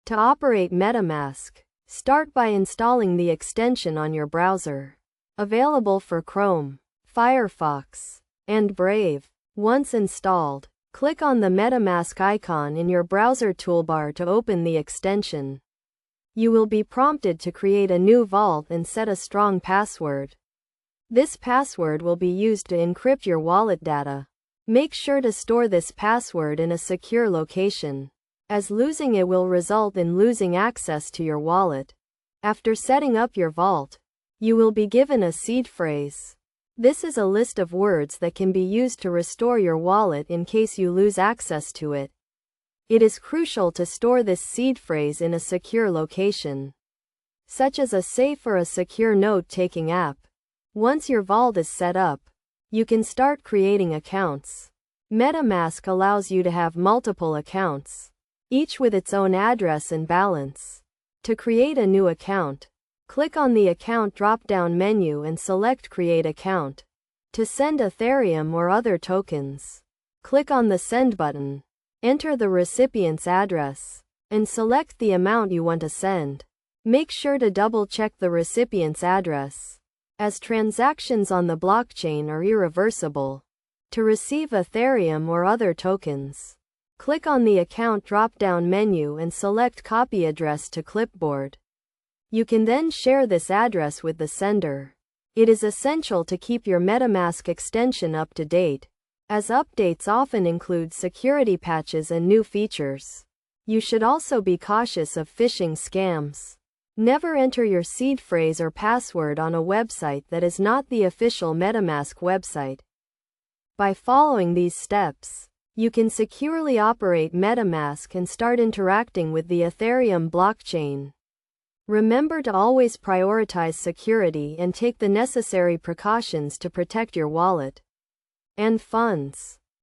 To operate MetaMask, start by installing the extension on your browser. Available for Chrome, Firefox, and Brave. Once installed, click on the MetaMask icon in your browser toolbar to open the extension. You will be prompted to create a new vault and set a strong password. This password will be used to encrypt your wallet data. Make sure to store this password in a secure location, as losing it will result in losing access to your wallet. After setting up your vault, you will be given a seed phrase. This is a list of words that can be used to restore your wallet in case you lose access to it. It is crucial to store this seed phrase in a secure location, such as a safe or a secure note-taking app. Once your vault is set up, you can start creating accounts. MetaMask allows you to have multiple accounts, each with its own address and balance. To create a new account, click on the Account drop-down menu and select Create Account. To send Ethereum or other tokens, click on the Send button. Enter the recipient's address, and select the amount you want to send. Make sure to double-check the recipient's address, as transactions on the blockchain are irreversible. To receive Ethereum or other tokens, click on the Account drop-down menu and select Copy Address to Clipboard. You can then share this address with the sender. It is essential to keep your MetaMask extension up to date, as updates often include security patches and new features. You should also be cautious of phishing scams. Never enter your seed phrase or password on a website that is not the official MetaMask website. By following these steps, you can securely operate MetaMask and start interacting with the Ethereum blockchain. Remember to always prioritize security and take the necessary precautions to protect your wallet and funds.